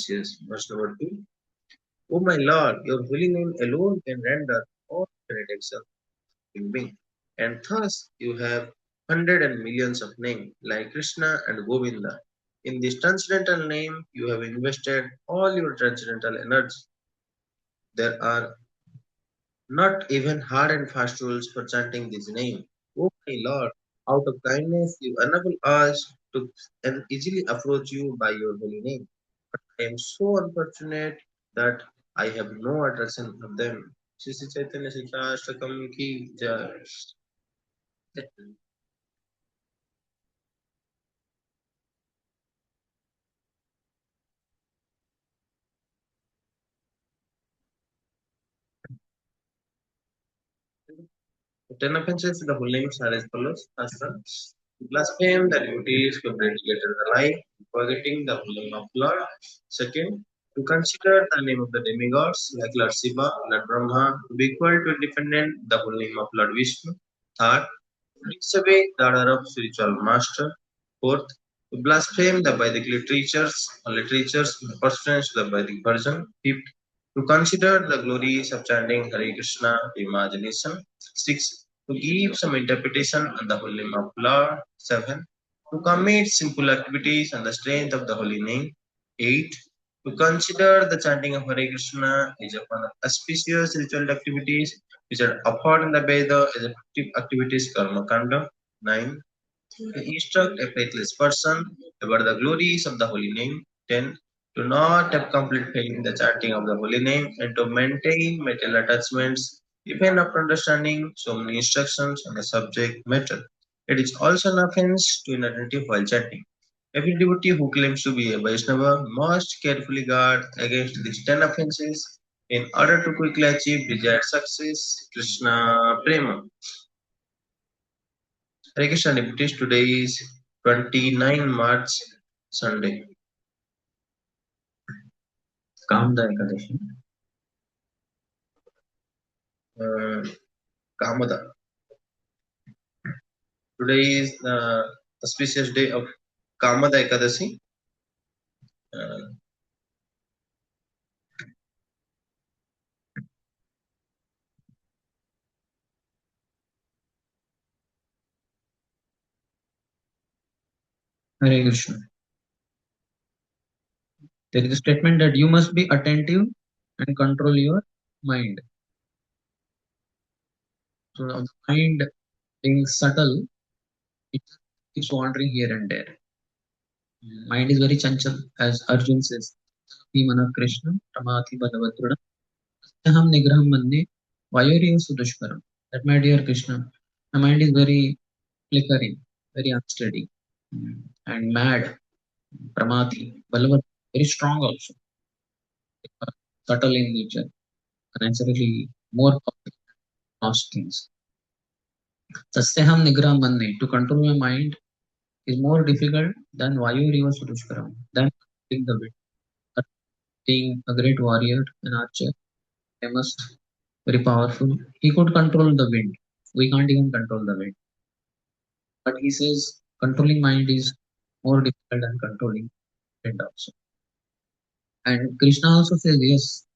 Yes. Verse number 2. O my Lord, your holy name alone can render all benediction in me. And thus you have hundred and millions of names like Krishna and Govinda. In this transcendental name, you have invested all your transcendental energy. There are not even hard and fast rules for chanting this name. O my Lord, out of kindness you enable us to easily approach you by your holy name. I am so unfortunate that I have no attraction of them. Shri Sri Chaitanya Shikshashtakam ki jai. The 10 offenses in the holy names are as follows. First one, to blaspheme the duties to predicate the life, forgetting the holy name of Lord. Second, to consider the name of the demigods like Lord Shiva, Lord Brahma, to be equal to defendant the holy name of Lord Vishnu. Third, disobey the order of spiritual master. Fourth, to blaspheme the Vedic literatures in preference to the Vedic version. Fifth, to consider the glories of chanting Hare Krishna imagination. Sixth, to give some interpretation on the holy name of Lord. Seven, to commit simple activities on the strength of the holy name. Eight, to consider the chanting of Hare Krishna is one of auspicious ritual activities which are apart in the Veda as effective activities karma kanda. 9. To instruct a faithless person about the glories of the holy name. 10. To not have complete faith in the chanting of the holy name and to maintain material attachments even after understanding so many instructions on the subject matter. It is also an offense to inattentive while chanting. Every devotee who claims to be a Vaishnava must carefully guard against these 10 offenses in order to quickly achieve desired success. Krishna Prema. Hare Krishna devotees, today is 29 March, Sunday. Kamda Ekadashi. Uh, Kamada. Today is the auspicious day of Kamada Ekadasi. Uh, Hare Krishna. There is a statement that you must be attentive and control your mind. So now the mind being subtle, it keeps wandering here and there. Mind is very chanchal, as Arjun says. Mana Krishna, Tamati Balavatruna, Taham Nigraham Manne, Vayori Sudushkaram. That my dear Krishna, my mind is very flickering, very unsteady, and mad. Pramati, Balavat, very strong also, subtle in nature, naturally more past things. Sasyaham Nigra Manne, to control my mind is more difficult than Vayu Riva Sudushkaram, than controlling the wind. Being a great warrior and archer, famous, very powerful, he could control the wind. We can't even control the wind. But he says controlling mind is more difficult than controlling wind also. And Krishna also says, yes,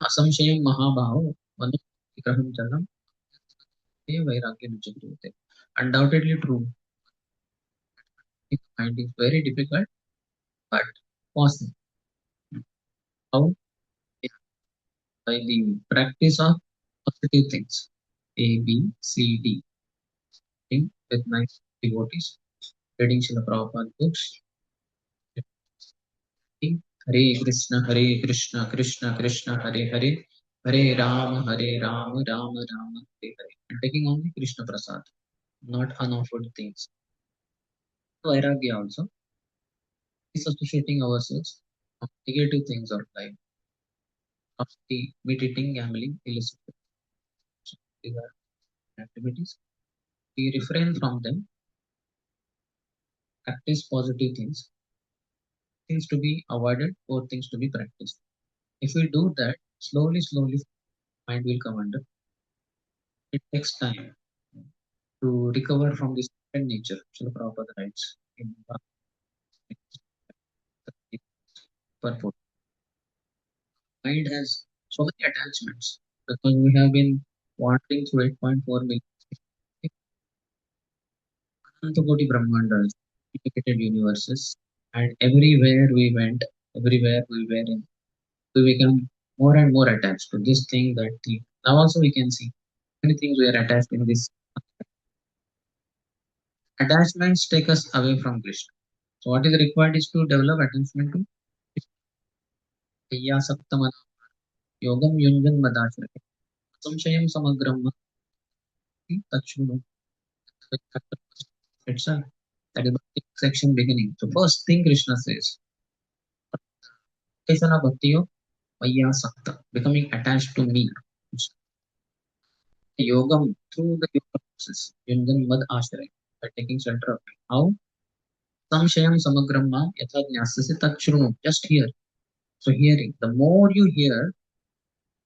Asamshayam Mahabhaho, Vikraham Chalam, Vairagya Nuchakriyate. Undoubtedly true. Mind is very difficult, but possible. How? Yeah, by the practice of positive things. A, B, C, D. Think with nice devotees. Reading Srila Prabhupada books. Hare Krishna, Krishna Krishna, Hare Hare. Hare Rama, Rama Rama, Hare Hare. And taking only Krishna Prasad, not unoffered things. Vairagya also. Disassociating ourselves from negative things of life, of the meat eating, gambling, illicit activities. We refrain from them, practice positive things, things to be avoided or things to be practiced. If we do that, slowly, mind will come under. It takes time to recover from this nature. Srila Prabhupada writes in purport. Mind has so many attachments because we have been wandering through 8.4 million Anantagoti Brahmandas, integrated universes, and everywhere we went, everywhere we were in, we become more and more attached to this thing, that thing. Now also we can see many things we are attached in this. Attachments take us away from Krishna. So what is required is to develop attachment to Krishna. Yogam Yunjan Madacharya. Samshayam Samagram Tachunu. It's a that is the section beginning. So first thing Krishna says, Kesana Bhaktiyo Maya Sakta, becoming attached to me. It's Yogam through the yoga process. Yunjan Mad Ashraya, by taking shelter of me. How? Samshayam Samagrama Yatha Jnasasi Tachunu. Just hear. So hearing. The more you hear,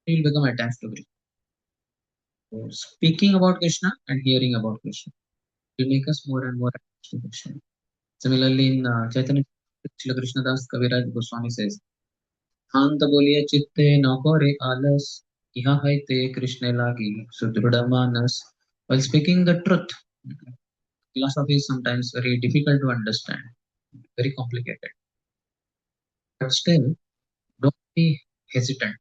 you will become attached to Krishna. So speaking about Krishna and hearing about Krishna will make us more and more attached to Krishna. Similarly, in Chaitanya Srila Krishnadas Kaviraj Goswami says, शांत बोलिए चित्ते न करे आलस यह है ते कृष्ण लागी सुदृढ़ मानस. While speaking the truth, philosophy is sometimes very difficult to understand, very complicated. But still, don't be hesitant.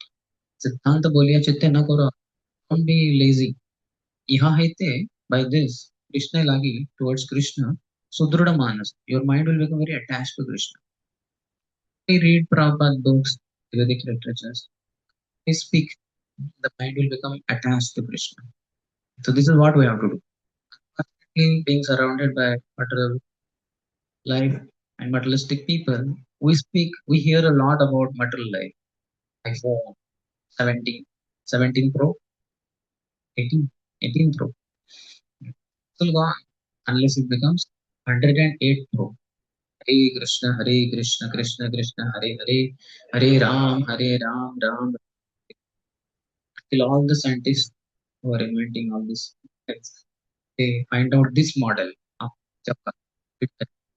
सिद्धांत बोलिए चित्ते न करो. Don't be lazy. यह है ते, by this Krishna lagi, towards Krishna, sudruda manas. Your mind will become very attached to Krishna. We read Prabhupada books, Vedic literatures. We speak, the mind will become attached to Krishna. So this is what we have to do. Being surrounded by material life and materialistic people, we speak, we hear a lot about material life. iPhone 17, 17 Pro, 18, 18 Pro. Still gone unless it becomes 108 Pro. Hare Krishna, Hare Krishna, Krishna Krishna, Hare Hare, Hare Ram, Ram. Till all the scientists who are inventing all this, they find out this model of Japa.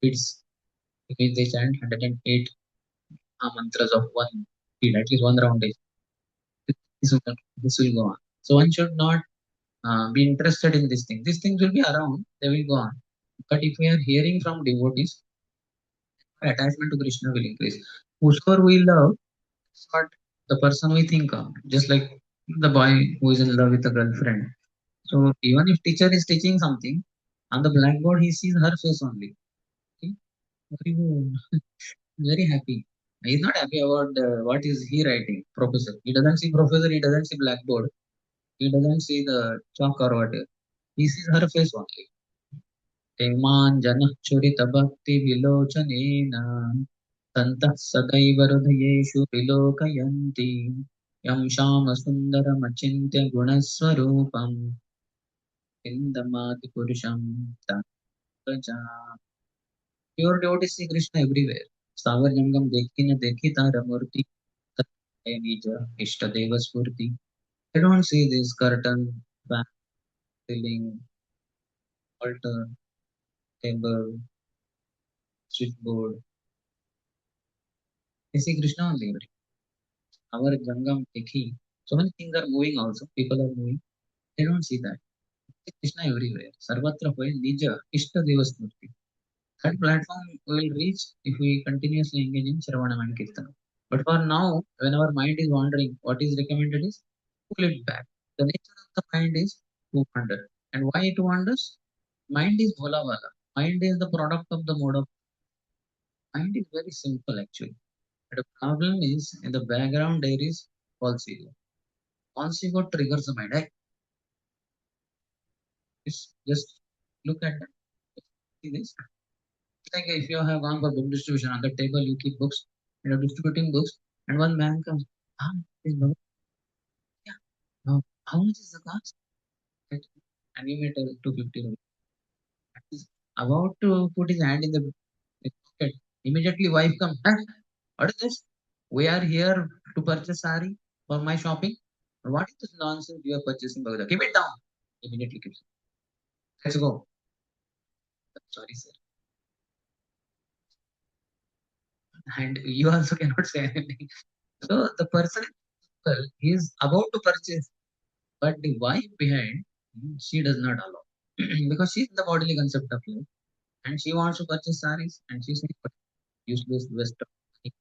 It's because they chant 108 mantras of one speed, at least one round is. This will go on. So one should not be interested in this thing. These things will be around, they will go on. But if we are hearing from devotees, our attachment to Krishna will increase. Whosoever we love, is what the person we think of. Just like the boy who is in love with a girlfriend. So even if teacher is teaching something, on the blackboard he sees her face only. Okay? Very good. Very happy. He's not happy about what is he writing, professor. He doesn't see professor, he doesn't see blackboard, he doesn't see the chalk or whatever. He sees her face only. Teman janah churita bhakti vilochanena tantah sadaiva hridayeshu vilokayanti yam shama sundaram achintya gunaswarupam indamati purusham tattvaja. Pure devotees see Krishna everywhere. Savar Jangam dekhi na dekhi tara murti Tattvaya nija Ishtadeva Spurti. I don't see this curtain, fan, ceiling, altar, table, switchboard. I see Krishna only everywhere. Our Jangam dekhi. So many things are moving also. People are moving. I don't see that. I see Krishna everywhere. Sarvatra hoy nija Ishtadeva Spurti. That platform will reach if we continuously engage in Shravanam and Kirtana. But for now, when our mind is wandering, what is recommended is pull it back. The nature of the mind is to wander. And why it wanders? Mind is bhola wala. Mind is the product of the mode of mind is very simple actually. But the problem is in the background there is false ego. False ego triggers the mind. Hey, just look at that. See this? It's like if you have gone for book distribution, on the table you keep books and you're distributing books, and one man comes, ah, this book, yeah, how much is the cost? Right? And you may tell 250 rupees. He's about to put his hand in the pocket. Immediately wife comes, huh? What is this? We are here to purchase sari for my shopping. What is this nonsense you are purchasing, Bhagavad? Keep it down. Immediately keeps it. Let's go. Sorry, sir. And you also cannot say anything. So the person Well, he is about to purchase, but the wife behind, she does not allow. Because she's the bodily concept of love and she wants to purchase saris and she's saying, "But useless waste of money."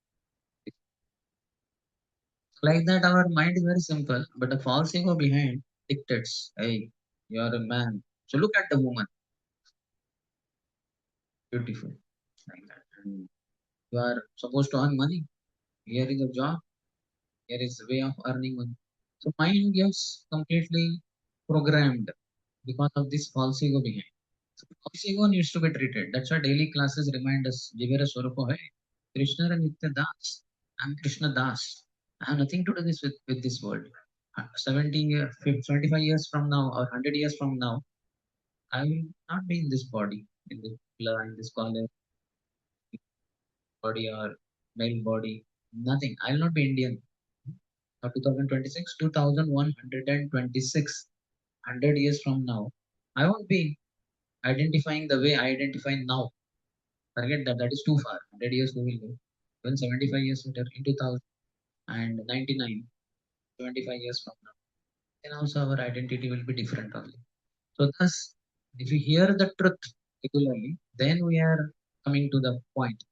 Like that, our mind is very simple, but the false ego behind dictates, hey, you are a man. So look at the woman, beautiful, like that. And you are supposed to earn money. Here is a job, here is a way of earning money. So mind gets completely programmed because of this false ego behind. So false ego needs to be treated. That's why daily classes remind us, Jivera Swarupa, hey, Krishna and Nitya Das. I'm Krishna Das. I have nothing to do with this world. 70 years, 75 years from now or 100 years from now, I will not be in this body, in this college body or male body. Nothing. I will not be Indian. Now 2026, 2126, 100 years from now, I won't be identifying the way I identify now. Forget that. That is too far. 100 years we will live. Even 75 years later, in 2099, 25 years from now, then also our identity will be different only. So thus, if we hear the truth regularly, then we are coming to the point,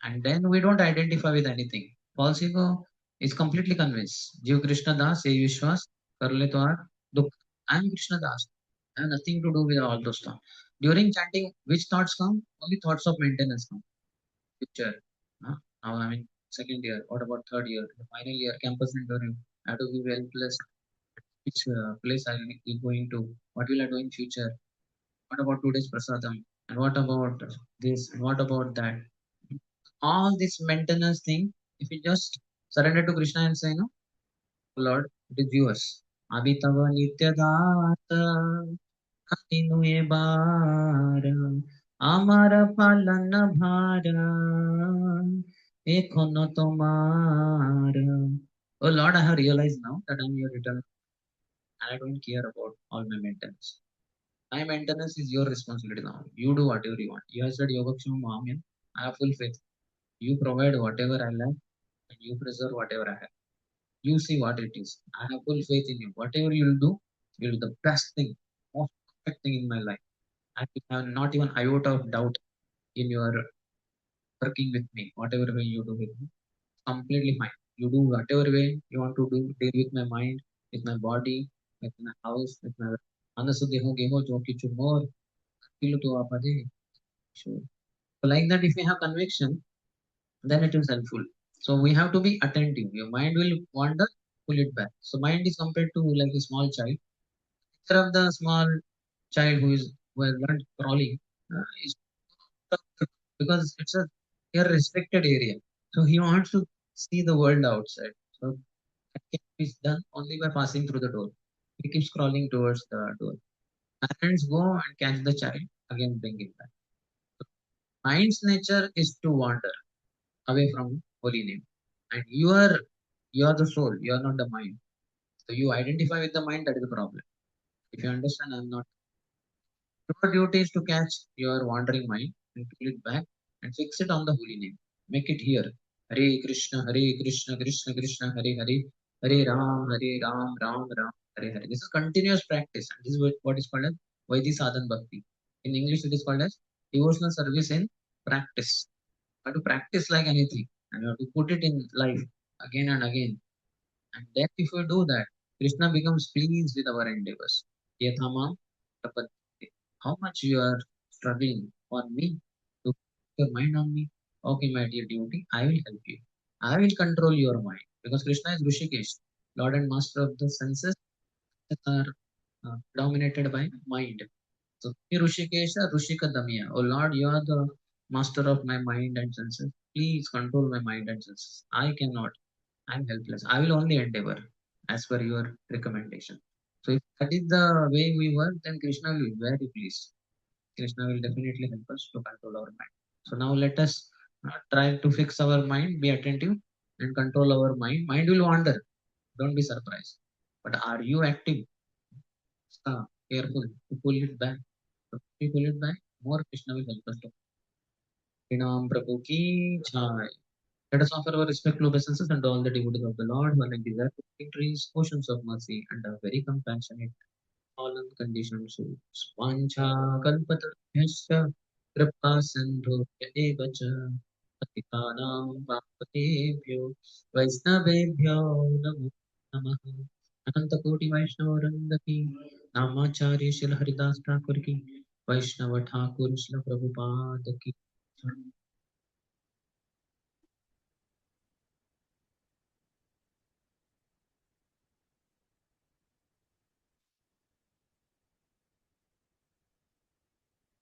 and then we don't identify with anything. False ego is completely convinced. Jiv Krishna Das, ye Vishwas, Karle Twar, Dukh. I am Krishna Das. I have nothing to do with all those thoughts. During chanting, which thoughts come? Only thoughts of maintenance come. Future. Huh? Now I'm in second year. What about third year? The final year, campus interview. I have to be well placed. Which place I will be going to? What will I do in future? What about today's prasadam? And what about this? And what about that? All this maintenance thing, if you just surrender to Krishna and say, no, Lord, it is yours. Abhitava nityadata atinuye bara amara palana bhara ekhono tomara. Oh Lord, I have realized now that I'm your return and I don't care about all my maintenance. My maintenance is your responsibility now. You do whatever you want. You have said Yogakshama Mahamyan. I have full faith. You provide whatever I lack and you preserve whatever I have. You see what it is. I have full faith in you. Whatever you'll do, you'll do the best thing, most perfect thing in my life. I have not even iota of doubt in your working with me, whatever way you do with me. Completely fine. You do whatever way you want to do, deal with my mind, with my body, with my house, with my anasuddhi ho geho jo kichu more. Feel to apade. Sure. So like that, if you have conviction, then it is helpful. So we have to be attentive. Your mind will wander, pull it back. So mind is compared to like a small child. Picture of the small child who has learned crawling is because it's a restricted area. So he wants to see the world outside. So that can be done only by passing through the door. He keeps crawling towards the door. Parents go and catch the child, again bring it back. Mind's nature is to wander away from holy name. And you are the soul, you are not the mind. So you identify with the mind, that is the problem. If you understand, I'm not. Your duty is to catch your wandering mind and pull it back and fix it on the holy name. Make it here. Hare Krishna, Hare Krishna, Krishna Krishna, Hare Hare, Hare Ram, Hare Ram, Ram Ram, Hare Hare. This is continuous practice. And this is what is called as Vaidhi Sadhan Bhakti. In English, it is called as devotional service in practice. You have to practice like anything and you have to put it in life again and again. And then if we do that, Krishna becomes pleased with our endeavors. Yathamam tapati. How much you are struggling for me to put your mind on me? Okay, my dear devotee, I will help you. I will control your mind because Krishna is Rishikesh, Lord and Master of the senses that are dominated by mind. So, Rishikesha, Rishika Damiya. Oh Lord, you are the master of my mind and senses. Please control my mind and senses. I cannot. I'm helpless. I will only endeavor as per your recommendation. So if that is the way we work, then Krishna will be very pleased. Krishna will definitely help us to control our mind. So now let us try to fix our mind, be attentive, and control our mind. Mind will wander. Don't be surprised. But are you active? Careful to pull it back. So if you pull it back, more Krishna will help us to. Ram Prabhu ki jai. Let us offer our respectful obeisances and all the devotees of the Lord who are like desire victories, oceans of mercy, and are very compassionate, fallen conditioned souls. Vancha kalpatarubhyascha kripa sindhubhya eva cha patitanam pavatebhyo vaisnavebhyo namo नमः। अनंत कोटि वैष्णव वृंद की नामाचार्य शिल हरिदास ठाकुर की वैष्णव ठाकुर शिल प्रभुपाद की